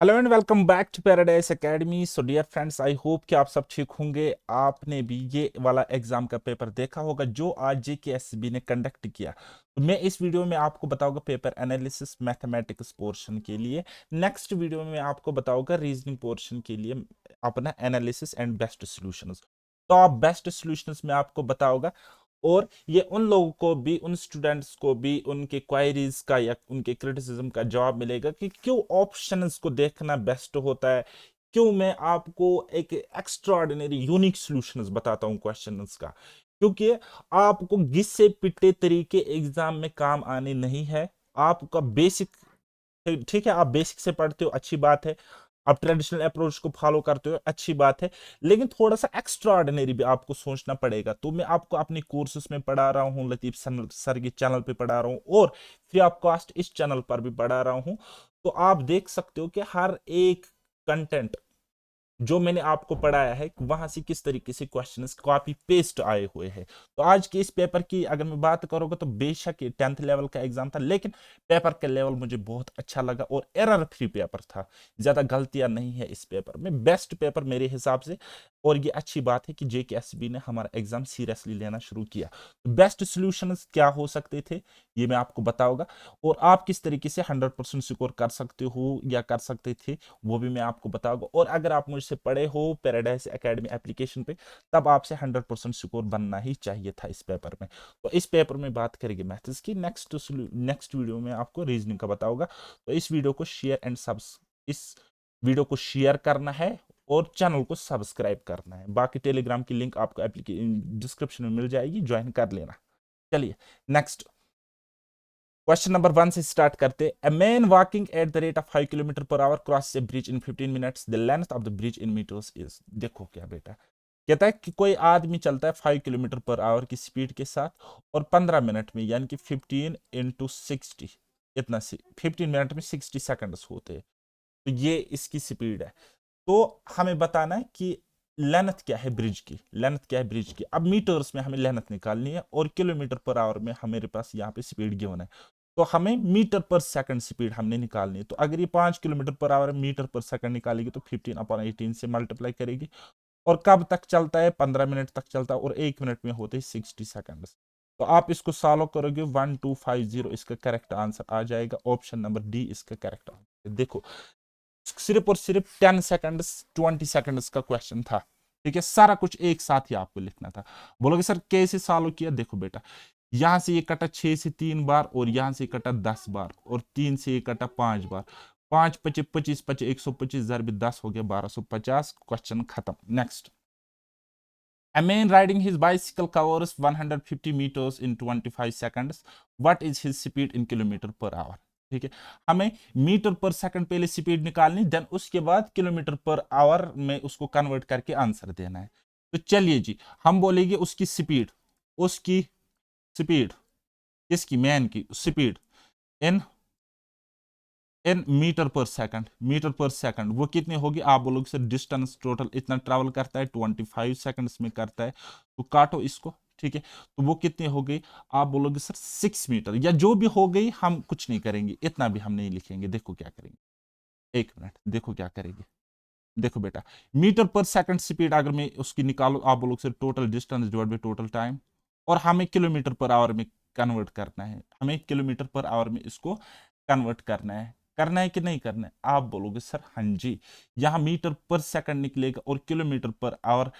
Hello and welcome back to Paradise Academy. So dear friends, I hope कि आप सब ठीक होंगे। आपने भी ये वाला एग्जाम का पेपर देखा होगा जो आज जेकेएसबी ने कंडक्ट किया। तो मैं इस वीडियो में आपको बताऊंगा पेपर एनालिसिस मैथमेटिक्स पोर्शन के लिए। नेक्स्ट वीडियो में मैं आपको बताऊंगा रीजनिंग पोर्शन के लिए अपना एनालिसिस एंड बेस्ट सॉल्यूशंस। तो आप बेस्ट सॉल्यूशंस में आपको बताऊंगा, और ये उन लोगों को भी, उन स्टूडेंट्स को भी उनके क्वायरीज का या उनके क्रिटिसिज्म का जवाब मिलेगा कि क्यों ऑप्शंस को देखना बेस्ट होता है, क्यों मैं आपको एक एक्स्ट्राऑर्डिनरी यूनिक सॉल्यूशंस बताता हूं क्वेश्चंस का। क्योंकि आपको घिसे पिटे तरीके एग्जाम में काम आने नहीं है। आपका बेसिक, ठीक है, आप बेसिक से पढ़ते हो, अच्छी बात है। आप ट्रेडिशनल अप्रोच को फॉलो करते हो, अच्छी बात है। लेकिन थोड़ा सा एक्स्ट्रा ऑर्डिनरी भी आपको सोचना पड़ेगा। तो मैं आपको अपनी कोर्सेस में पढ़ा रहा हूँ, लतीफ सर के चैनल पे पढ़ा रहा हूँ, और फ्री ऑफ कॉस्ट इस चैनल पर भी पढ़ा रहा हूँ। तो आप देख सकते हो कि हर एक कंटेंट जो मैंने आपको पढ़ाया है वहां से किस तरीके से क्वेश्चंस कॉपी पेस्ट आए हुए हैं। तो आज के इस पेपर की अगर मैं बात करूंगा तो बेशक ये 10th लेवल का एग्जाम था, लेकिन पेपर का लेवल मुझे बहुत अच्छा लगा और एरर फ्री पेपर था। ज्यादा गलतियां नहीं है इस पेपर में, बेस्ट पेपर मेरे हिसाब से। और ये अच्छी बात है कि जेकेएसबी ने हमारा एग्जाम सीरियसली लेना शुरू किया। बेस्ट सॉल्यूशंस क्या हो सकते थे ये मैं आपको बताऊंगा, और आप किस तरीके से 100% स्कोर कर सकते हो या कर सकते थे वो भी मैं आपको बताऊंगा। और अगर आप मुझसे पढ़े हो पैराडाइज एकेडमी एप्लीकेशन पे, तब आपसे 100% स्कोर बनना ही चाहिए था इस पेपर में। तो इस पेपर में बात करेंगे मैथ्स की। नेक्स्ट वीडियो में आपको रीजनिंग का बताऊंगा। तो इस वीडियो को शेयर एंड इस वीडियो को शेयर करना है और चैनल को सब्सक्राइब करना है। बाकी टेलीग्राम की लिंक आपको डिस्क्रिप्शन में मिल जाएगी, ज्वाइन कर लेना। चलिए नेक्स्ट क्वेश्चन नंबर 1 से स्टार्ट करते। A man walking at the rate of 5 kilometre per hour cross a bridge in 15 minutes, the length of the bridge in metres is. देखो क्या बेटा, कहता है कि कोई आदमी चलता है 5 किलोमीटर पर आवर की स्पीड के साथ और 15 मिनट में, यानी कि 15 इंटू 60, इतना 15 मिनट में 60 सेकंड्स होते हैं। तो ये इसकी स्पीड है। तो हमें बताना है कि लेंथ क्या है ब्रिज की, लेंथ क्या है ब्रिज की। अब मीटर्स में हमें लेंथ निकालनी है और किलोमीटर पर आवर में हमारे पास यहाँ पे स्पीड गिवन है। तो हमें मीटर पर सेकंड स्पीड हमने निकालनी है। तो अगर ये 5 किलोमीटर पर आवर मीटर पर सेकंड निकालेगी तो 15/18 से मल्टीप्लाई करेगी। और कब तक चलता है? 15 मिनट तक चलता है, और 1 मिनट में होते हैं 60 सेकंड। तो आप इसको सॉल्व करोगे, 1250 इसका करेक्ट आंसर आ जाएगा। ऑप्शन नंबर डी इसका करेक्ट आंसर। देखो, सिर्फ और सिर्फ 10 सेकंड्स 20 सेकंड्स का क्वेश्चन था। ठीक है, सारा कुछ एक साथ ही आपको लिखना था। बोलोगे सर कैसे सॉल्व किया? देखो बेटा, यहां से ये कटा 6 से 3 बार, और यहां से कटा 10 बार, और 3 से ये कटा 5 बार। 5 25 25 125 जरबी 10 हो गया 1250। क्वेश्चन खत्म। Next. A man riding his bicycle covers 150 meters in 25 seconds. What is his speed in kilometer per hour? ठीक है, हमें मीटर पर सेकंड पहले स्पीड निकालनी, देन उसके बाद किलोमीटर पर आवर में उसको कन्वर्ट करके आंसर देना है। तो चलिए जी, हम बोलेंगे उसकी स्पीड, उसकी स्पीड, इसकी मैन की स्पीड इन इन मीटर पर सेकंड। मीटर पर सेकंड वो कितनी होगी? आप बोलोगे सर डिस्टेंस टोटल इतना ट्रैवल करता है, 25 सेकंड्स में करता है। तो काटो इसको। ठीक है, तो वो कितनी हो गई? आप बोलोगे सर 6 मीटर, या जो भी हो गई, हम कुछ नहीं करेंगे, इतना भी हम नहीं लिखेंगे। देखो क्या करेंगे, 1 मिनट, देखो क्या करेंगे। देखो बेटा, मीटर पर सेकंड स्पीड अगर मैं उसकी निकालो, आप बोलोगे sir total distance divide by total time, और हमें किलोमीटर पर आवर में कन्वर्ट करना है। हमें किलोमीटर पर आवर में इसको कन्वर्ट करना है कि नहीं करना है? आप बोलोगे सर हाँ जी। यहाँ मीटर पर सेकंड निकलेगा और किलोमीटर पर आवर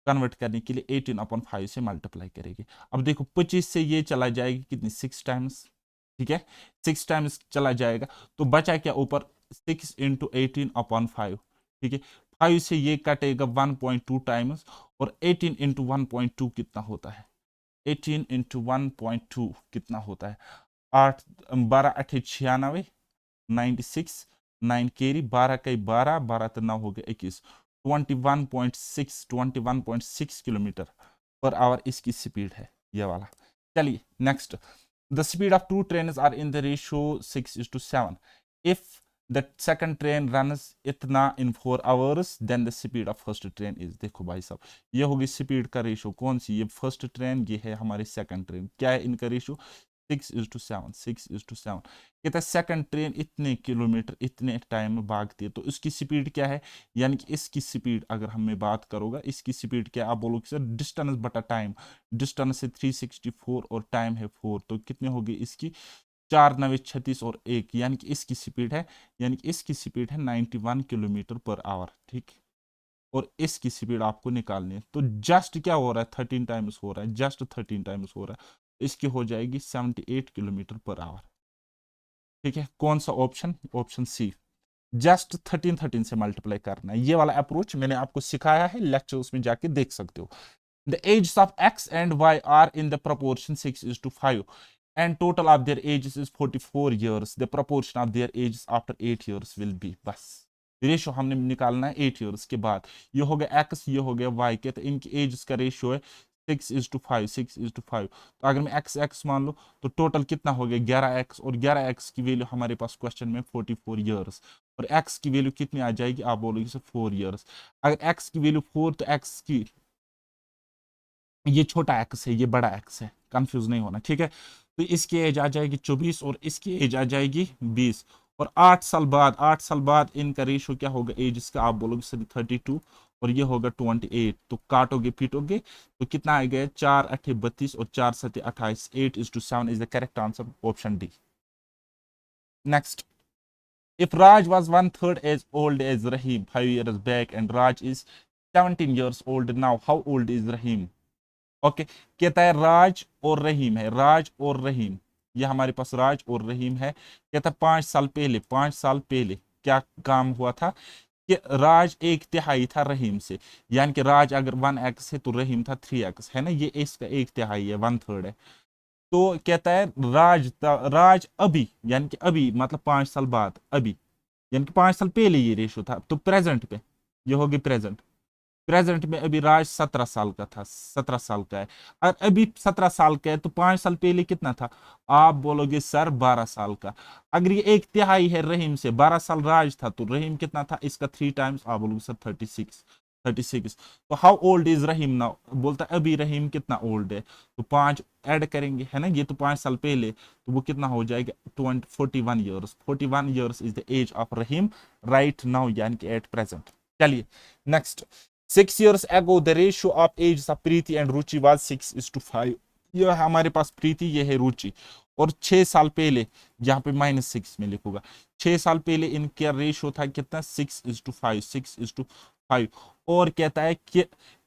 कन्वर्ट करने के लिए 18/5 से मल्टीप्लाई करेगी। अब देखो 25 से ये चला जाएगी कितनी? 6 टाइम्स। ठीक है, 6 टाइम्स चला जाएगा, तो बचा क्या ऊपर? 6 इंटू 18/5। ठीक है, 5 से ये कटेगा 1.2 टाइम्स, और 18 इंटू 1.2 कितना होता है? 18 इंटू 1.2 कितना होता है? 8 12 8 96, 96, 9 केरी, 12 कई 12, 12 तो 9 हो गया 21, 21.6 किलोमीटर पर आवर इसकी स्पीड है, ये वाला। चलिए next. The speed of two train are in the ratio 6:7। If the second train runs इतना in 4 hours, then the speed of first train is. देखो भाई साहब, ये होगी स्पीड का रेशियो। कौन सी? ये फर्स्ट ट्रेन, ये है हमारी सेकंड ट्रेन। क्या है इनका रेशियो? 6:7, 6:7। कहता है सेकंड ट्रेन इतने किलोमीटर इतने टाइम में भागती है, तो इसकी स्पीड क्या है, यानी कि इसकी स्पीड अगर हमें बात करोगा, इसकी स्पीड क्या आप बोलोगे सर डिस्टेंस बटा टाइम, डिस्टेंस है 364 और टाइम है 4, तो कितने होगी इसकी 4 9 36 और 1, यानी कि इसकी स्पीड है, यानी कि इसकी स्पीड है 91 किलोमीटर पर आवर, ठीक। और इसकी स्पीड आपको निकालनी है, तो जस्ट क्या हो रहा है 13 टाइम्स हो रहा है, जस्ट 13 टाइम्स हो रहा है, इसकी हो जाएगी 78 किलोमीटर पर आवर, ठीक है। कौन सा ऑप्शन, ऑप्शन सी, जस्ट 13 से मल्टीप्लाई करना है। ये वाला अप्रोच मैंने आपको सिखाया है लेक्चर, उसमें जाके देख सकते हो। The age of x and y are in the proportion 6:5 and total of their ages is 44 years. The proportion of their ages after 8 years will be, बस रेशियो हमने निकालना है 8 इयर्स के बाद। ये हो गया x, ये हो गया y के, तो इनकी एज का रेशियो है 6:5, 6:5। तो अगर मैं x मान लो तो टोटल कितना हो गया 11x, और 11x की वैल्यू हमारे पास क्वेश्चन में 44 इयर्स, और x की वैल्यू कितनी आ जाएगी आप बोलोगे सर 4 इयर्स। अगर x की वैल्यू 4, तो x की ये छोटा एक्स है ये बड़ा एक्स है, कंफ्यूज नहीं होना, ठीक है। तो इसकी एज आ जाएगी 24 और इसकी एज आ जाएगी 20, और 8 साल बाद, 8 साल बाद इनका रेशियो क्या होगा एज इसका आप बोलोगे सर 32 और ये होगा 28, तो काटोगे पीटोगे तो कितना आ गया 4 8 32 और 4 7 28, 8:7 is the correct answer, option D. Next, if Raj was 1/3 as old as Rahim 5 years back and Raj is 17 years old now, how old is Rahim? Okay कहता है राज और रहीम है, राज और रहीम, ये हमारे पास राज और रहीम है। कहता है 5 साल पहले, 5 साल पहले क्या काम हुआ था कि राज 1/3 था रहीम से, यानी कि राज अगर 1x है तो रहीम था 3x, है ना, ये इसका 1/3 है, 1/3 है। तो कहता है राज अभी, यानी कि अभी मतलब 5 साल बाद, अभी यानी कि 5 साल पहले ये रेशो था, तो प्रेजेंट पे ये होगी प्रेजेंट, प्रेजेंट में अभी राज 17 साल का था, 17 साल का है, और अभी 17 साल का है, तो 5 साल पहले कितना था आप बोलोगे सर 12 साल का। अगर ये 1/3 है रहीम से, 12 साल राज था, तो रहीम कितना था इसका 3 टाइम्स, आप बोलोगे सर 36, 36। तो how old is Rahim now, बोलता है अभी रहीम कितना ओल्ड है, तो 5 ऐड करेंगे, है ना, ये तो 5 साल पहले, तो वो कितना हो जाएगा 41 years, 41 years is the age of Rahim right now, यानी कि एट प्रेजेंट। चलिए next, 6 years ago the ratio of ages of Preeti and Ruchi was 6:5। ये हमारे पास प्रीति, ये है रुचि, और 6 साल पहले, यहाँ पे -6 में लिखूंगा, 6 साल पहले इनका रेशियो था कितना 6:5, 6:5। और कहता है कि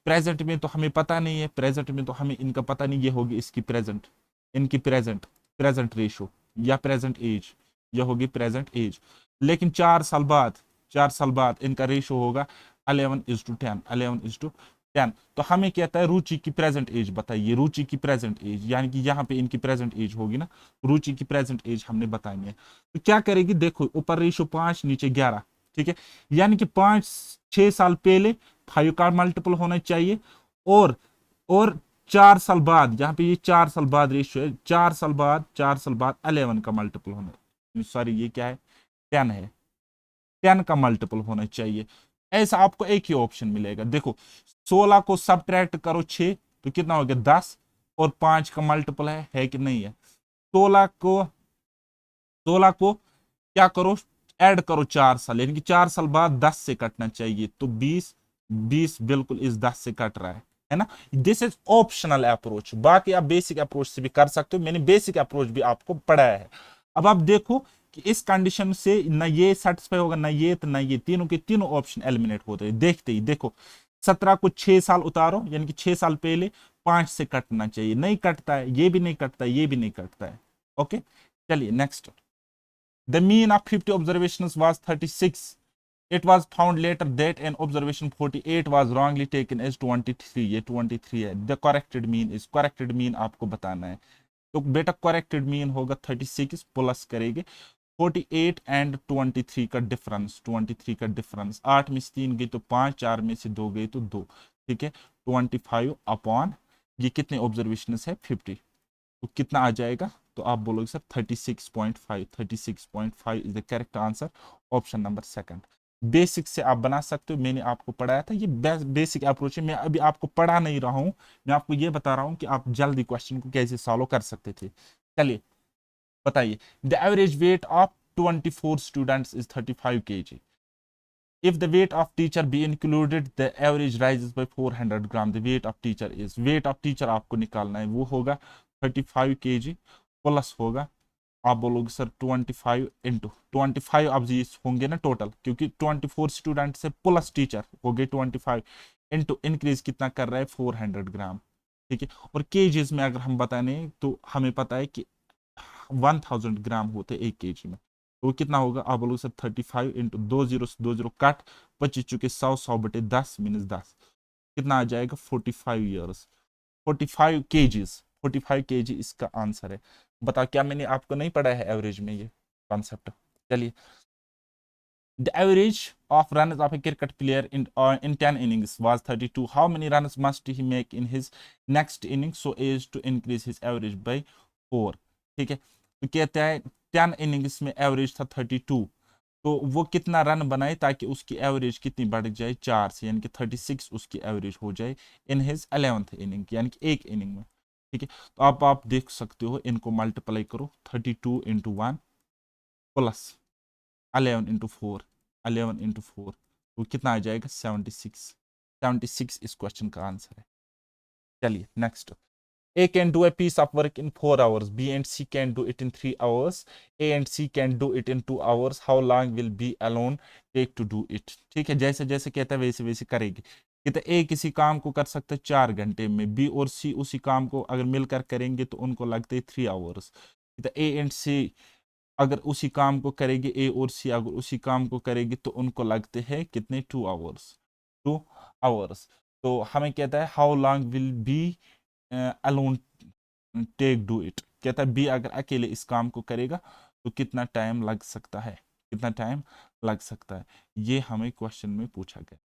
प्रेजेंट में तो हमें पता नहीं है, प्रेजेंट में तो हमें इनका पता नहीं, ये होगी इसकी प्रेजेंट, इनकी प्रेजेंट, प्रेजेंट रेशियो या प्रेजेंट एज, ये होगी प्रेजेंट एज। लेकिन 4 साल बाद, 4 साल बाद इनका रेशियो होगा 11:10, 11:10। तो हमें कहता है रुचि की प्रेजेंट एज बताइए, रुचि की प्रेजेंट एज, यानी कि यहाँ पे इनकी प्रेजेंट एज होगी ना, रुचि की प्रेजेंट एज हमने बतानी है। तो क्या करेगी देखो, ऊपर रेशियो 5 नीचे 11, ठीक है, यानी कि 6 साल पहले 5 का मल्टीपल होना चाहिए, और 4 साल बाद, यहाँ पे ये 4 साल बाद रेशियो है, 4 साल बाद, 4 साल बाद 11 का मल्टीपल होना, सॉरी ये क्या है 10 है, 10 का मल्टीपल होना चाहिए। ऐसा आपको एक ही ऑप्शन मिलेगा, देखो 16 को सब्ट्रैक्ट करो 6, तो कितना हो गया 10, और 5 का मल्टीपल है कि नहीं है, 16 को 16 को क्या करो ऐड करो 4 साल, यानी कि 4 साल बाद 10 से कटना चाहिए, तो 20, 20 बिल्कुल इस 10 से कट रहा है ना। दिस इज ऑप्शनल अप्रोच, बाकी आप बेसिक अप्रोच से भी कर सकते हो, मैंने बेसिक अप्रोच भी आपको पढ़ाया है। अब आप देखो कि इस कंडीशन से ना ये सेटिस्फाई होगा ना ये, तो ना ये, तीनों के तीनों ऑप्शन एलिमिनेट होते हैं देखते ही। देखो 17 को 6 साल उतारो, यानी कि 6 साल पहले 5 से कटना चाहिए, नहीं कटता है, ये भी नहीं कटता है, ये भी नहीं कटता है। ओके चलिए next, the mean of 50 observations was 36। It was found later that an observation 48 was wrongly taken as 23, ये 23 है। The corrected mean is, corrected mean आपको बताना है, तो बेटा करेक्टेड मीन होगा 36 प्लस करेंगे 48 एंड 23 का डिफरेंस, 23 का डिफरेंस, 8 में से 3 गई तो 5, 4 में से 2 गई तो 2, ठीक है, 25 अपॉन ये कितने ऑब्जर्वेशन है 50, तो कितना आ जाएगा, तो आप बोलोगे sir 36.5, 36.5 is the correct answer, option number second. Basic से आप बना सकते हो, मैंने आपको पढ़ाया था, ये बेसिक अप्रोच है, मैं अभी आपको पढ़ा नहीं रहा हूं, मैं आपको ये बता रहा हूं कि आप जल्दी क्वेश्चन को कैसे सॉल्व कर सकते थे। चलिए बताइए। The average weight of 24 students is 35 kg. If the weight of teacher be included, the average rises by 400 gram. The weight of teacher is, weight of teacher आपको निकालना है, वो होगा 35 kg प्लस होगा, आप बोलोगे सर 25 इंटू 25, अब ये होंगे ना टोटल, क्योंकि 24 स्टूडेंट से प्लस टीचर हो गए 25 इंटू इंक्रीज कितना कर रहा है 400 ग्राम, ठीक है। और केजीज में अगर हम बताने तो हमें पता है कि 1000 ग्राम होते एक केजी में, तो कितना होगा, आप बोलोगे सर 35 इंटू 2 जीरो कट 25 चुके 100 100/10 मीनस 10, कितना आ जाएगा 45 ईयर्स, 45 केजीज, 45 केजी इसका आंसर है। बता, क्या मैंने आपको नहीं पढ़ा है एवरेज में ये कॉन्सेप्ट। चलिए, the average of runs of a cricket player in 10 innings was 32. How many runs must he make in his next inning so as to increase his average by 4? ठीक है, तो कहते हैं 10 innings में average था 32, तो वो कितना रन बनाए ताकि उसकी एवरेज कितनी बढ़ जाए 4 से, यानी कि 36 उसकी एवरेज हो जाए इन हिज 11th इनिंग, यानी कि एक इनिंग में, ठीक है। तो आप देख सकते हो, इनको मल्टीप्लाई करो 32 इंटू 1 प्लस 11 इंटू 4, 11 इंटू 4, तो कितना आ जाएगा 76, 76 इस क्वेश्चन का आंसर है। चलिए next, A can do a piece of work in 4 hours. B and C can do it in 3 hours. A and C can do it in 2 hours. How long will B alone take to do it? ठीक है, जैसे जैसे कहता है वैसे वैसे करेगी। कहते A किसी काम को कर सकते 4 घंटे में, B और C उसी काम को अगर मिलकर करेंगे तो उनको लगते 3 आवर्स। कहते A एंड C अगर उसी काम को करेगी, A और C अगर उसी काम को करेगी तो उनको लगते हैं कितने 2 आवर्स, 2 आवर्स। तो हमें कहता है how long will B alone take do it, कहता है बी अगर अकेले इस काम को करेगा तो कितना टाइम लग सकता है, कितना टाइम लग सकता है, ये हमें क्वेश्चन में पूछा गया।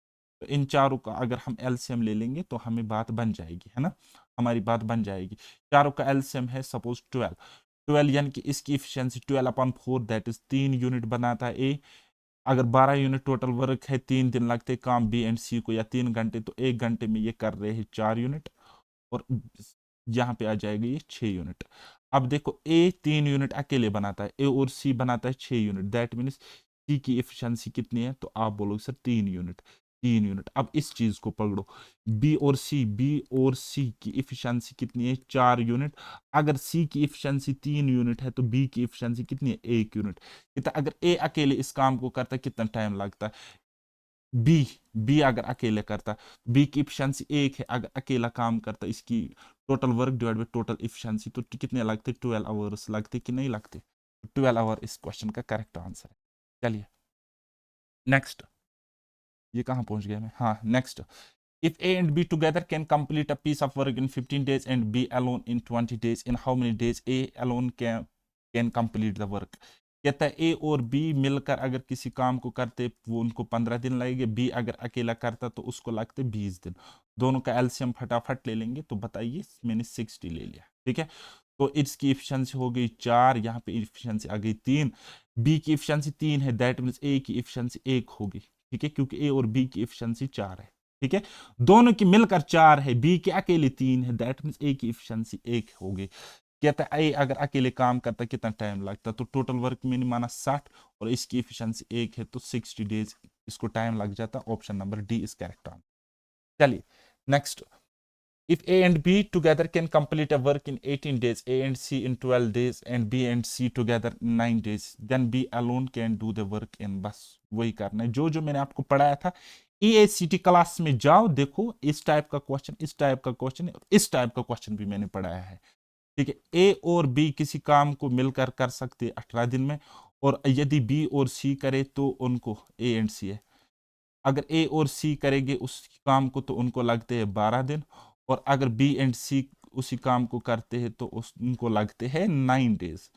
तो इन चारों का अगर हम एलसीएम ले लेंगे तो हमें बात बन जाएगी, है ना, हमारी बात बन जाएगी। चारों का एलसीएम है सपोज 12, 12 यानी कि इसकी इफिशियंसी 12/4 दैट इज 3 यूनिट बनाता है ए। अगर 12 यूनिट टोटल वर्क है, 3 दिन लगते काम बी एंड सी को या 3 घंटे, तो 1 घंटे में ये कर रहे हैं 4 यूनिट, और यहाँ पे आ जाएगा ये 6 यूनिट। अब देखो ए 3 यूनिट अकेले बनाता है, ए और सी बनाता है 6 यूनिट, दैट मीन्स सी की एफिशिएंसी कितनी है, तो आप बोलोगे सर 3 यूनिट, 3 यूनिट। अब इस चीज को पकड़ो, बी और सी, बी और सी की एफिशिएंसी कितनी है 4 यूनिट। अगर सी की एफिशिएंसी 3 यूनिट है तो बी की एफिशिएंसी कितनी है 1 यूनिट। कितना, अगर ए अकेले इस काम को करता है कितना टाइम लगता है, बी, बी अगर अकेले करता, बी की इफिशियंसी 1 है, अगर अकेला काम करता, इसकी total work divide by total efficiency, तो कितने लगते 12 आवर्स लगते कि नहीं लगते, 12 आवर इस क्वेश्चन का करेक्ट आंसर है। चलिए नेक्स्ट, ये कहाँ पहुंच गया मैं, हाँ next, if A and B together can complete a piece of work in 15 days and B alone in 20 days, in how many days A alone can complete the work? कहता है A और B मिलकर अगर किसी काम को करते वो उनको 15 दिन लगेंगे, B अगर अकेला करता तो उसको लगते 20 दिन। दोनों का एलसीएम फटाफट ले लेंगे, तो बताइए, मैंने 60 ले लिया, ठीक है। तो इसकी इफिशियंसी हो गई 4, यहाँ पे इफिशियंसी आ गई 3, बी की इफिशियंसी 3 है, दैट मीन्स ए की इफिशियंसी 1 होगी, ठीक है, क्योंकि ए और बी की इफिशियंसी 4 है, ठीक है। दोनों की मिलकर 4 है, बी की अकेले 3 है, दैट मीन्स ए की इफिशियंसी 1 होगी। कहता है ए अगर अकेले काम करता कितना टाइम लगता, तो टोटल वर्क मैंने माना 60 और इसकी इफिशियंसी 1 है, तो 60 डेज इसको टाइम लग जाता। Option number D is correct answer. चलिए next, if A and B together can complete a work in 18 days, A and C in 12 days, and B and C together 9 days, then B alone can do the work in, बस वही करना है जो जो मैंने आपको पढ़ाया था। EACT क्लास में जाओ, देखो इस टाइप का क्वेश्चन, इस टाइप का क्वेश्चन, इस टाइप का क्वेश्चन भी मैंने पढ़ाया है, ठीक है। ए और बी किसी काम को मिलकर कर सकते 18 दिन में, और यदि बी और सी करे तो उनको, ए एंड सी है, अगर ए और सी करेंगे उस काम को तो उनको लगते हैं 12 दिन, और अगर बी एंड सी उसी काम को करते हैं तो उनको लगते हैं 9 डेज,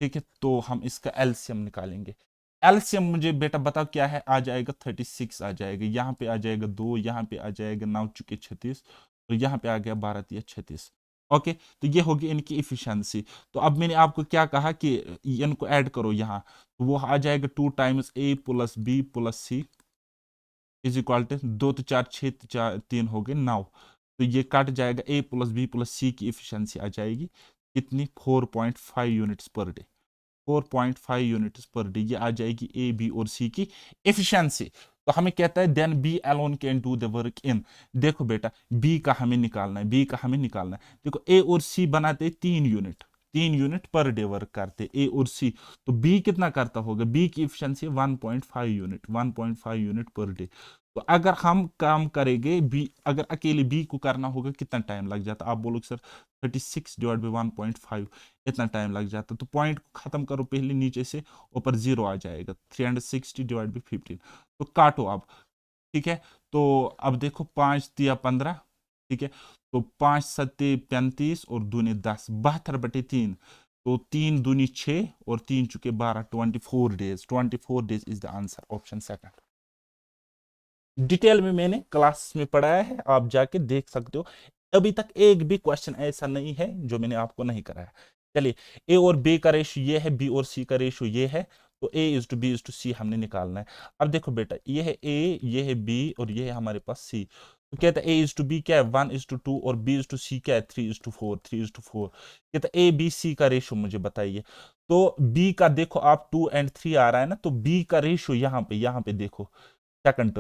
ठीक है। तो हम इसका एलसीएम निकालेंगे। एलसीएम मुझे बेटा बताओ क्या है, आ जाएगा 36 आ जाएगा, यहाँ पे आ जाएगा 2, यहाँ पे आ जाएगा 9 चुके 36, और यहाँ पे आ गया 12 या 36। ओके, तो ये होगी इनकी इफिशियंसी। तो अब मैंने आपको क्या कहा कि इनको ऐड करो यहाँ, तो वो आ जाएगा 2 times a plus b plus c is equal to 2 तो 4 6 4 3 हो गए 9, तो ये कट जाएगा, ए प्लस बी प्लस सी की इफिशियंसी आ जाएगी कितनी 4.5 units per day, 4.5 units per day, ये आ जाएगी ए बी और सी की एफिशिएंसी। तो हमें कहता है then B alone can do the work in. देखो बेटा, बी का हमें निकालना है, बी का हमें निकालना है। देखो ए और सी बनाते 3 unit, 3 unit per day work करते ए और सी। तो बी कितना करता होगा, बी की efficiency 1.5 unit, 1.5 unit per day. तो अगर हम काम करेंगे बी, अगर अकेले बी को करना होगा कितना टाइम लग जाता, आप बोलोगे सर 36 डिवाइड बाई 1.5, इतना टाइम लग जाता। तो पॉइंट को खत्म करो पहले नीचे से, ऊपर जीरो आ जाएगा, 360 डिवाइड बाई 15। तो काटो अब, ठीक है। तो अब देखो 5 तिया 15, ठीक है। तो 5 सत्ते 35 और दूनी 10, 72/3। तो 3 दूनी 6 और 3 चुके 12, 24 days, 24 days is the answer, option second. Detail में मैंने क्लास में पढ़ाया है, आप जाके देख सकते हो। अभी तक एक भी क्वेश्चन ऐसा नहीं है जो मैंने आपको नहीं कराया। चलिए, ए और बी का रेशो ये है, बी और सी का रेशो ये है। तो A is to B is to C हमने निकालना है। अब देखो बेटा, ये है ए, ये है बी और ये है हमारे पास सी। तो कहता है ए इज टू बी क्या है 1:2 और बी इज टू सी क्या है 3:4, 3:4। कहता है ए बी सी का रेशो मुझे बताइए। तो बी का देखो आप 2 और 3 आ रहा है ना, तो बी का रेशो यहाँ पे देखो, सेकंड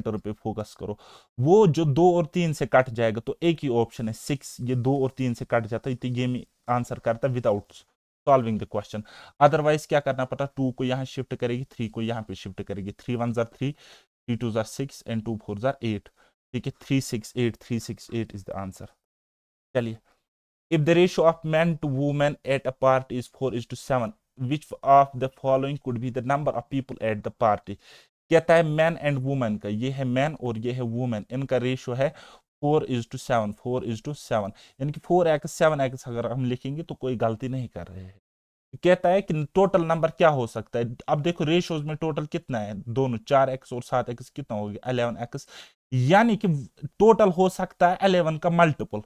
टर्म पे फोकस करो। वो जो 2 और 3 से कट जाएगा, तो एक ही ऑप्शन है 6, ये 2 और 3 से कट जाता है, तो ये में आंसर करता without solving the question. Otherwise क्या करना पड़ता, 2 को यहाँ शिफ्ट करेगी, 3 को यहाँ पे शिफ्ट करेगी। 3 1 3, 3 2 6 एंड 2 4 8, ठीक है। 3 6 8, 3 6 8 इज द आंसर। चलिए, if the ratio of men to women at a party is 4:7, which of the following could be the number of people at the party? कहता है मैन एंड वुमेन का, ये है man और ये है women, इनका रेशियो है 4:7, 4:7। यानी कि 4x7x अगर हम लिखेंगे तो कोई गलती नहीं कर रहे हैं। कहता है कि टोटल नंबर क्या हो सकता है। अब देखो रेशियोज में टोटल कितना है, दोनों 4x और 7x कितना हो गया 11x। यानी कि टोटल हो सकता है 11 का मल्टीपल,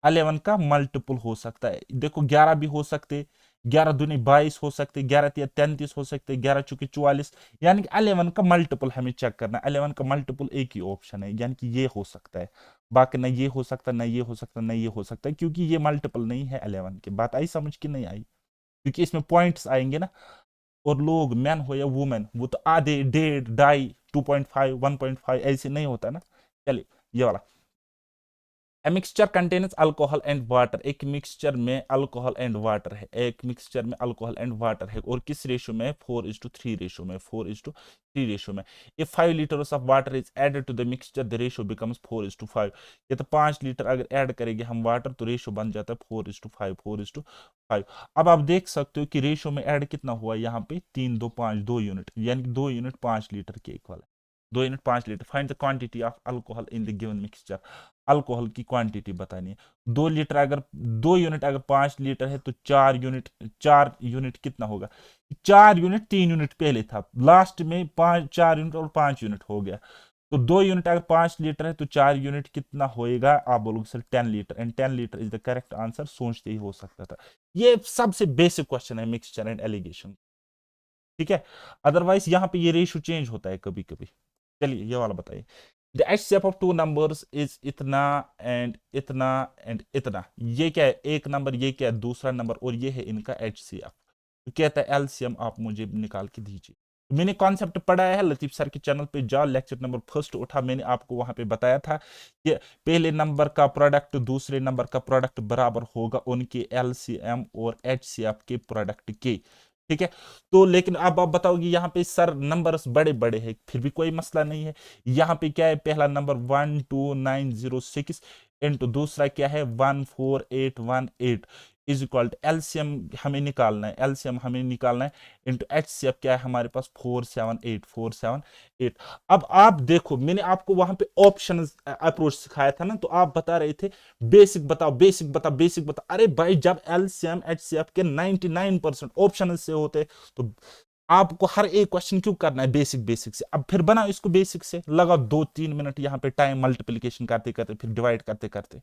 11 का मल्टीपल हो सकता है। देखो 11 भी हो सकते, 11 दूनी 22 हो सकते, 11 तिया 33 हो सकते, 11 चुके 44। यानी कि 11 का मल्टीपल हमें चेक करना है। 11 का मल्टीपल एक ही ऑप्शन है, यानी कि ये हो सकता है। बाकी ना ये हो सकता, ना ये हो सकता, ना ये हो सकता है, क्योंकि ये मल्टीपल नहीं है 11 के। बात आई समझ की नहीं आई, क्योंकि इसमें पॉइंट्स आएंगे ना। और लोग मैन हो या वुमेन, वो तो आधे, 1.5, 2.5, 1.5 ऐसे नहीं होता ना। चलिए, ये वाला, A mixture contains alcohol and water, एक मिक्सचर में अल्कोहल एंड वाटर है, एक मिक्सचर में अल्कोहल एंड वाटर है, और किस रेशियो में 4:3 रेशियो में, 4:3 रेशियो में। If 5 liters of water is added to the mixture, the ratio becomes 4:5। ये तो 5 लीटर अगर ऐड करेंगे हम वाटर, तो रेशियो बन जाता है 4:5, 4:5। अब आप देख सकते हो कि रेशियो में ऐड कितना हुआ यहाँ पे, 3 2 5, 2 यूनिट, यानी कि 2 यूनिट 5 लीटर के इक्वल है। 2 unit 5 litre. Find the quantity of alcohol in the given mixture, alcohol की क्वांटिटी बतानी है। 2 लीटर अगर 2 यूनिट अगर 5 लीटर है, तो 4 यूनिट, 4 यूनिट कितना होगा, 4 यूनिट 3 यूनिट पहले था, लास्ट में 4 यूनिट और 5 यूनिट हो गया। तो 2 यूनिट अगर 5 लीटर है, तो 4 यूनिट कितना होएगा, आप बोलोगे sir 10 litre, and 10 litre is the correct answer. सोचते ही हो सकता था। ये सबसे बेसिक क्वेश्चन है मिक्सचर एंड एलिगेशन, ठीक है। अदरवाइज यहाँ पे ये रेशियो चेंज होता है कभी कभी। चलिए, ये वाला बताइए। The HCF of 2 numbers is इतना एंड इतना एंड इतना। ये क्या है, एक नंबर, ये क्या है दूसरा नंबर, और ये है इनका HCF। तो कहता है LCM आप मुझे निकाल के दीजिए। मैंने कॉन्सेप्ट पढ़ाया है, लतीफ सर के चैनल पे जाओ, लेक्चर नंबर फर्स्ट उठा, मैंने आपको वहां पे बताया था कि पहले नंबर का प्रोडक्ट दूसरे नंबर का प्रोडक्ट बराबर होगा उनके LCM और HCF के प्रोडक्ट के, ठीक है। तो लेकिन अब आप बताओगे यहाँ पे सर नंबर्स बड़े बड़े हैं, फिर भी कोई मसला नहीं है। यहाँ पे क्या है, पहला नंबर 12906 इंटू दूसरा क्या है 14818 इज इक्वल टू एलसीएम हमें निकालना है, एलसीएम हमें निकालना है इंटू एचसीएफ क्या है हमारे पास 478 अब आप देखो, मैंने आपको वहां पे ऑप्शन अप्रोच सिखाया था ना, तो आप बता रहे थे बेसिक बताओ, बेसिक बता, बेसिक बता। अरे भाई, जब एलसीएम एचसीएफ के 99% ऑप्शन से होते, तो आपको हर एक क्वेश्चन क्यों करना है बेसिक बेसिक से। अब फिर बनाओ इसको बेसिक से, लगाओ 2-3 मिनट यहाँ पे टाइम मल्टीप्लीकेशन करते करते, फिर डिवाइड करते करते,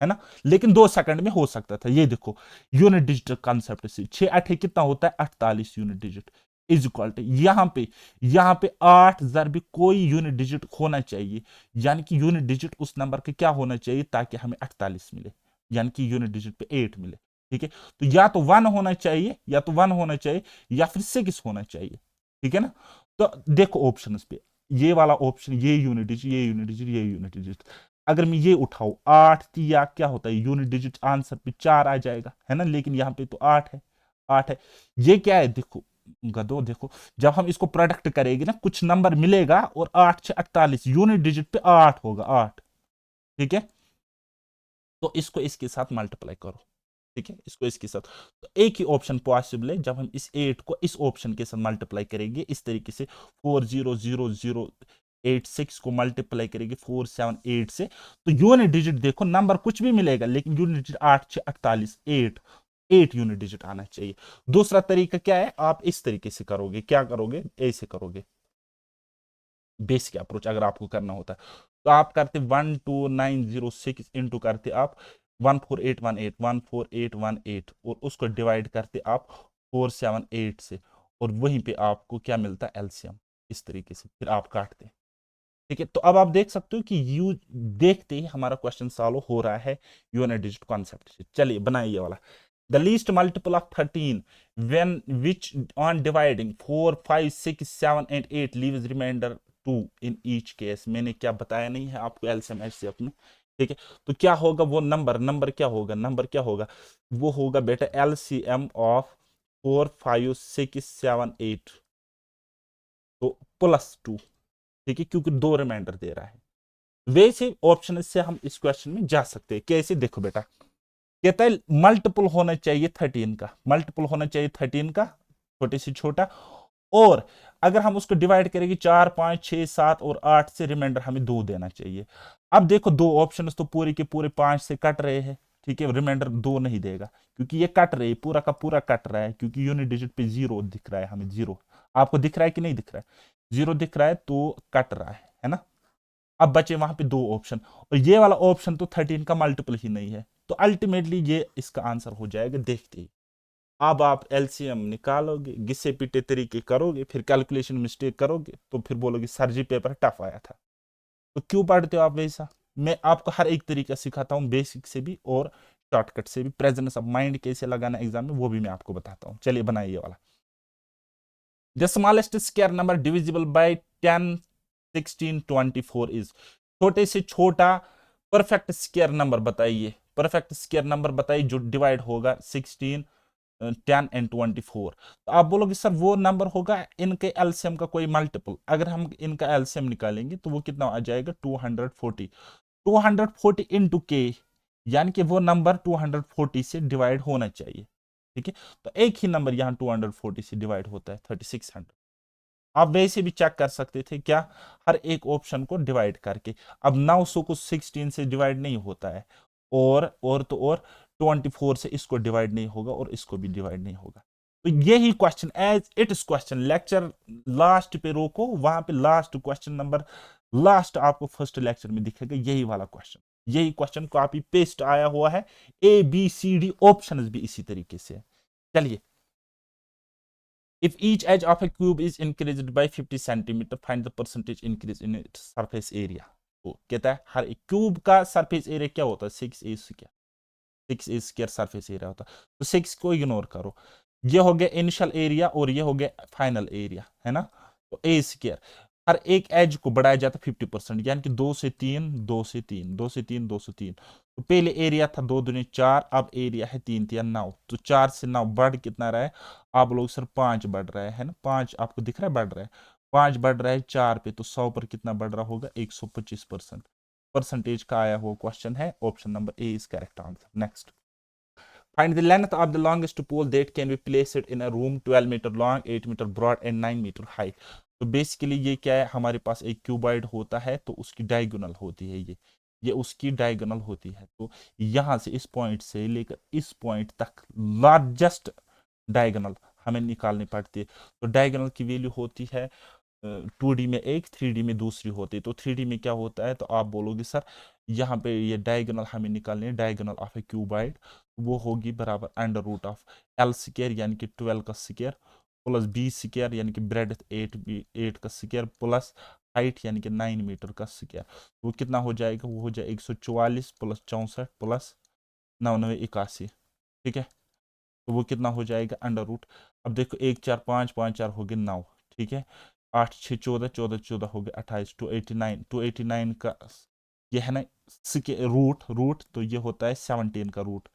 है ना। लेकिन 2 सेकंड में हो सकता था। ये देखो, यूनिट डिजिट कॉन्सेप्ट से 6 8 कितना होता है 48 unit digit is equal to यहाँ पे 8 जर भी कोई यूनिट डिजिट होना चाहिए, यानी कि यूनिट डिजिट उस नंबर के क्या होना चाहिए ताकि हमें 48 मिले, यानी कि यूनिट डिजिट पे 8 मिले। ठीक है, तो या तो 1 होना चाहिए, या तो 1 होना चाहिए, या फिर 6 होना चाहिए। ठीक है ना। तो देखो ऑप्शंस पे, ये वाला ऑप्शन, ये यूनिट डिजिट, ये यूनिट डिजिट, ये यूनिट डिजिट, अगर मैं ये उठाऊं 8 या क्या होता है यूनिट डिजिट, आंसर पे 4 आ जाएगा, है ना, लेकिन यहां पे तो 8 है, 8 है। ये क्या है देखो गधो, देखो जब हम इसको प्रोडक्ट करेंगे ना, कुछ नंबर मिलेगा और 8 से 48 यूनिट डिजिट पे 8 होगा, 8। ठीक है, तो इसको इसके साथ मल्टीप्लाई करो। ठीक है, इसको इसके साथ, तो एक ही ऑप्शन पॉसिबल है, जब हम इस 8 को इस ऑप्शन के साथ मल्टीप्लाई करेंगे इस तरीके से, 40086 को मल्टीप्लाई करेंगे 478 से, तो यूनिट डिजिट देखो, नंबर कुछ भी मिलेगा लेकिन यूनिट डिजिट 8 से 48, 8 यूनिट डिजिट आना चाहिए। दूसरा तरीका क्या है, आप इस तरीके से करोगे, क्या करोगे, ऐसे करोगे, बेसिक अप्रोच अगर आपको करना होता है, तो आप करते 12906 इंटू करते आप 14818 और उसको डिवाइड करते आप 478 से, और वहीं पे आपको क्या मिलता है, एलसीएम। इस तरीके से फिर आप काटते हैं। ठीक है, तो अब आप देख सकते हो कि यू देखते ही हमारा क्वेश्चन सॉल्व हो रहा है यूनिट डिजिट कॉन्सेप्ट से। चलिए बनाइए ये वाला, the least multiple of 13 when which on dividing 4 5 6 7 and 8 leaves remainder 2 in each case। मैंने क्या बताया नहीं है आपको एलसीएम एचसीएफ में। ठीक है, तो क्या होगा वो नंबर, क्या होगा, नंबर क्या होगा, वो होगा बेटा एलसीएम ऑफ 4 5 6 7 8, तो +2। ठीक है, क्योंकि दो रिमाइंडर दे रहा है। वैसे ऑप्शन से हम इस क्वेश्चन में जा सकते हैं, कैसे, देखो बेटा, कहता है मल्टीपल होना चाहिए 13 का, मल्टीपल होना चाहिए 13 का, छोटे से छोटा, और अगर हम उसको डिवाइड करेंगे 4 5 6 7 और 8 से, रिमाइंडर हमें 2 देना चाहिए। अब देखो दो ऑप्शन तो पूरे के पूरे 5 से कट रहे हैं। ठीक है, रिमाइंडर 2 नहीं देगा, क्योंकि ये कट रहे, पूरा का पूरा कट रहा है, क्योंकि यूनिट डिजिट पे 0 दिख रहा है हमें, 0। आपको दिख रहा है कि नहीं दिख रहा है, 0 दिख रहा है, तो कट रहा है ना। अब बचे वहां पे दो ऑप्शन, और ये वाला ऑप्शन तो 13 का मल्टीपल ही नहीं है, तो अल्टीमेटली ये इसका आंसर हो जाएगा, देखते ही। अब आप एलसीएम निकालोगे, घिसे पिटे तरीके करोगे, फिर कैलकुलेशन मिस्टेक करोगे, तो फिर बोलोगे सर जी पेपर टफ आया था। तो क्यों पढ़ते हो आप वैसा। मैं आपको हर एक तरीका सिखाता हूँ, बेसिक से भी और शॉर्टकट से भी, प्रेजेंस ऑफ माइंड कैसे लगाना एग्जाम में वो भी मैं आपको बताता हूँ। चलिए बनाइए वाला, the smallest square number divisible by 10 16 24 is. छोटे से छोटा परफेक्ट स्क्वायर नंबर बताइए, परफेक्ट स्क्वायर नंबर बताइए जो डिवाइड होगा 16 10 एंड 24। तो आप बोलोगे सर वो नंबर होगा इनके एलसीएम का कोई मल्टीपल, अगर हम इनका एलसीएम निकालेंगे तो वो कितना आ जाएगा, 240। 240 इंटू के, यानी कि वो नंबर 240 से डिवाइड होना चाहिए। ठीक है, तो एक ही नंबर यहाँ 240 से डिवाइड होता है, 3600। आप वैसे भी चेक कर सकते थे क्या, हर एक ऑप्शन को डिवाइड करके। अब 900 को 16 से डिवाइड नहीं होता है, और तो और 24 से इसको डिवाइड नहीं होगा, और इसको भी डिवाइड नहीं होगा। तो यही question as it is question, lecture last पे रोको, वहां पे लास्ट क्वेश्चन नंबर, लास्ट आपको फर्स्ट लेक्चर में दिखेगा यही वाला क्वेश्चन। यही क्वेश्चन कॉपी पेस्ट आया हुआ है, ABCD ऑप्शन भी इसी तरीके से। चलिए, if each edge of a cube is increased by 50 centimeter, find the percentage increase in its surface area। तो कहता है हर एक क्यूब का सरफेस एरिया क्या होता है, 6a स्क्वायर सरफेस एरिया होता है। तो 6 को इग्नोर करो, ये हो गया इनिशियल एरिया और ये हो गया फाइनल एरिया, है ना। तो ए स्क्वायर, हर एक एज को बढ़ाया जाता है 50%, यानी कि 2 से 3 2 से 3 2 से 3 2 से 3। तो पहले एरिया था 2 दूनी 4, अब एरिया है 3 3 9, तो 4 से 9 बढ़ कितना रहा है, आप लोग सर 5 बढ़ रहा है ना, 5 आपको दिख रहा है बढ़ रहा है, 5 बढ़ रहा है 4 पे, तो 100 पर कितना बढ़ रहा होगा, 125%। परसेंटेज का आया हुआ क्वेश्चन है, option number A is correct answer. Next, find the length of the longest pole that can be placed in a room 12 meter long, 8 meter broad and 9 meter high। तो बेसिकली ये क्या है, हमारे पास एक क्यूबॉइड होता है, तो उसकी डायगोनल होती है ये उसकी डायगोनल होती है। तो यहां से इस पॉइंट से लेकर इस पॉइंट तक लार्जेस्ट डायगोनल हमें निकालनी पड़ती है। तो डायगोनल की वैल्यू होती है 2D में एक, 3D में दूसरी होती है। तो 3D में क्या होता है, तो आप बोलोगे सर यहाँ पे ये डायगोनल हमें निकालनी है, डायगोनल ऑफ ए क्यूबॉइड, वो होगी बराबर under root of L square यानी कि 12 का स्क्वायर, प्लस बी स्क्वायर यानी कि ब्रेड 8 का स्क्वायर, प्लस हाइट यानी कि 9 मीटर का स्क्वायर। वो कितना हो जाएगा, वो हो जाएगा 144 प्लस 64 प्लस 99 81। ठीक है, तो वो कितना हो जाएगा अंडर रूट। अब देखो 1 4 5 5 4 हो गए 9, ठीक है, 8 6 14 14 14 हो गए 28, 289, 289 का ये है ना रूट रूट, तो ये होता है 17 का रूट,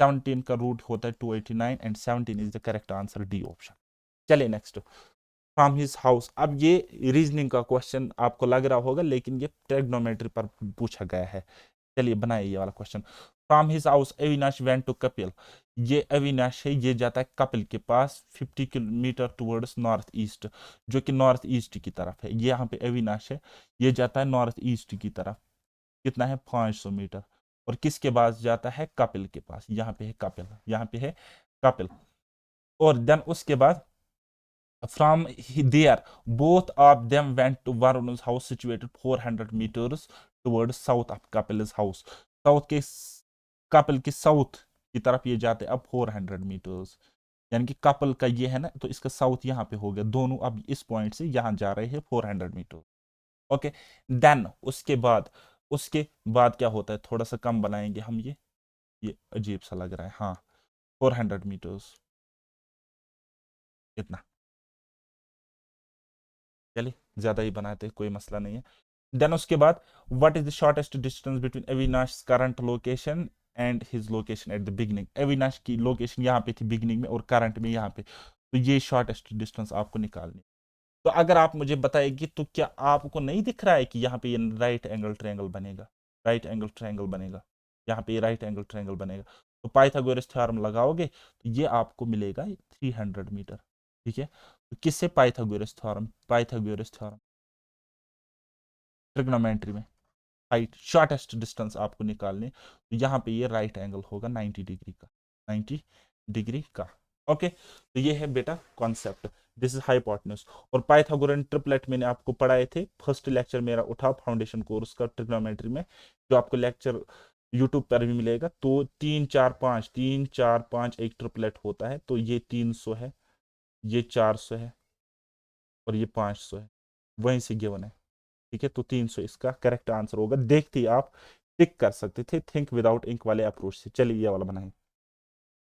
17 का रूट होता है 289 and 17 is the correct answer, D option. चलिए नेक्स्ट, फ्रॉम हिज हाउस। अब ये रीजनिंग का क्वेश्चन आपको लग रहा होगा, लेकिन ये ट्रिग्नोमेट्री पर पूछा गया है। चलिए बनाइए ये वाला question. From his house Avinash went to Kapil. ये अविनाश है, ये जाता है कपिल के पास 50 किलोमीटर टुवर्ड्स नॉर्थ ईस्ट, जो कि नॉर्थ ईस्ट की तरफ है। ये यहाँ पे अविनाश है, ये जाता है नॉर्थ ईस्ट की तरफ, कितना है 500 मीटर। और किसके पास जाता है, कपिल के पास, यहाँ पे है कपिल, यहाँ पे है कपिल। और देन उसके बाद from there both of them went to Varun's house situated 400 meters towards south of Kapil's house। South के कपिल के साउथ की तरफ ये जाते अब 400 मीटर्स, यानी कि कपिल का ये है ना, तो इसका साउथ यहाँ पे हो गया, दोनों अब इस पॉइंट से यहाँ जा रहे हैं 400 मीटर। ओके, देन उसके बाद क्या होता है, थोड़ा सा कम बनाएंगे हम, ये अजीब सा लग रहा है, हाँ 400 मीटर्स कितना, चलिए ज्यादा ही बनाते हैं, कोई मसला नहीं है। देन उसके बाद what is the shortest distance between Avinash current location and his location at the beginning. Avinash की लोकेशन यहाँ पे थी बिगनिंग में और करंट में यहाँ पे, तो ये शॉर्टेस्ट डिस्टेंस आपको निकालनी। तो अगर आप मुझे बताएगी, तो क्या आपको नहीं दिख रहा है कि यहाँ पे ये राइट एंगल ट्रायंगल बनेगा, राइट एंगल ट्रायंगल बनेगा, यहाँ पे राइट एंगल ट्रायंगल बनेगा। तो पाइथागोरस थ्योरम लगाओगे तो ये आपको मिलेगा 300 मीटर, ठीक है। तो किससे, Pythagoras theorem, Pythagoras theorem trigonometry में हाइट शॉर्टेस्ट डिस्टेंस आपको निकालने, तो यहाँ पे ये राइट एंगल होगा 90 डिग्री का, 90 डिग्री का। ओके, तो ये है बेटा कॉन्सेप्ट, दिस इज हाइपोटेन्यूज। और पाइथागोरन ट्रिपलेट मैंने आपको पढ़ाए थे, फर्स्ट लेक्चर मेरा उठा फाउंडेशन कोर्स का ट्रिग्नोमेट्री में, जो आपको लेक्चर यूट्यूब पर भी मिलेगा। तो 3 4 5 3 4 5 एक ट्रिपलेट होता है, तो ये 300 है, ये 400 है और ये 500 है, वहीं से गिवन है, ठीक है। तो 300 इसका करेक्ट आंसर होगा, देखते ही आप टिक कर सकते थे थिंक विदाउट इंक वाले अप्रोच से। चलिए ये वाला बनाएं।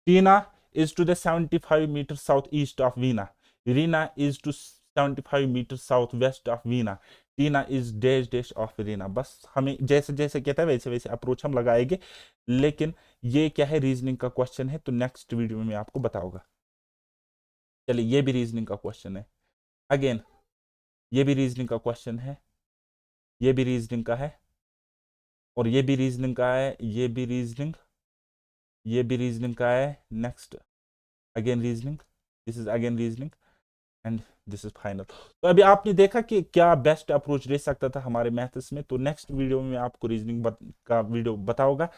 Tina is to the 75 metre south east of Veena, Reena is to 75 metre south west of Veena, Tina is dash dash of Reena. बस हमें जैसे जैसे कहता है वैसे वैसे अप्रोच हम लगाएंगे, लेकिन ये क्या है, रीजनिंग का क्वेश्चन है, तो नेक्स्ट वीडियो में मैं आपको बताऊंगा। चलिए ये भी रीजनिंग का क्वेश्चन है, अगेन ये भी रीजनिंग का क्वेश्चन है, ये भी रीजनिंग का है, और ये भी रीजनिंग का है, ये भी रीजनिंग, ये भी रीजनिंग का है। Next again reasoning, this is again reasoning and this is final. तो अभी आपने देखा कि क्या बेस्ट अप्रोच रह सकता था हमारे मैथ्स में। तो नेक्स्ट वीडियो में आपको रीजनिंग का वीडियो बताऊंगा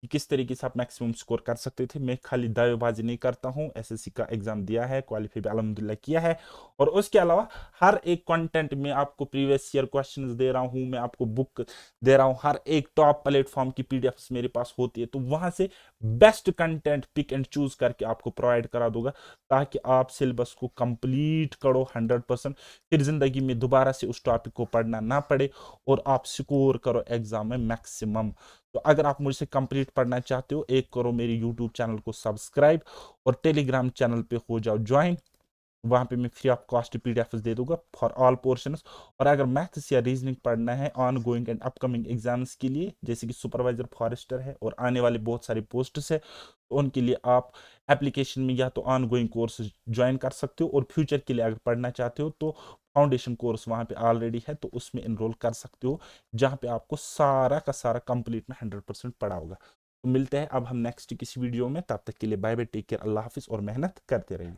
कि किस तरीके से आप मैक्सिमम स्कोर कर सकते थे। मैं खाली दावेबाजी नहीं करता हूँ, एसएससी का एग्जाम दिया है, क्वालिफाई भी अल्हम्दुलिल्लाह किया है। और उसके अलावा हर एक कंटेंट में आपको प्रीवियस ईयर क्वेश्चंस दे रहा हूँ, मैं आपको बुक दे रहा हूँ, हर एक टॉप प्लेटफॉर्म की पीडीएफ मेरे पास होती है, तो वहां से best content pick and choose करके आपको प्रोवाइड करा दूंगा, ताकि आप सिलेबस को कंप्लीट करो 100%, फिर जिंदगी में दोबारा से उस टॉपिक को पढ़ना ना पड़े और आप स्कोर करो एग्जाम में मैक्सिमम। तो अगर आप मुझसे कंप्लीट पढ़ना चाहते हो, एक करो मेरे यूट्यूब चैनल को सब्सक्राइब और टेलीग्राम चैनल पे हो जाओ ज्वाइन, वहां पे मैं फ्री ऑफ कॉस्ट पीडीएफ दे दूंगा फॉर ऑल पोर्शंस। और अगर मैथ्स या रीजनिंग पढ़ना है on going and upcoming exams के लिए, जैसे कि सुपरवाइजर फॉरेस्टर है और आने वाले बहुत सारे पोस्ट्स है, तो उनके लिए आप एप्लीकेशन में या तो ऑन गोइंग कोर्स ज्वाइन कर सकते हो, और फ्यूचर के लिए अगर पढ़ना चाहते हो तो फाउंडेशन कोर्स वहाँ पे ऑलरेडी है, तो उसमें इनरोल कर सकते हो, जहाँ पे आपको सारा का सारा कंप्लीट में 100% पढ़ा होगा। तो मिलते हैं अब हम नेक्स्ट किसी वीडियो में, तब तक के लिए बाय बाय, टेक केयर, अल्लाह हाफिज और मेहनत करते रहिए।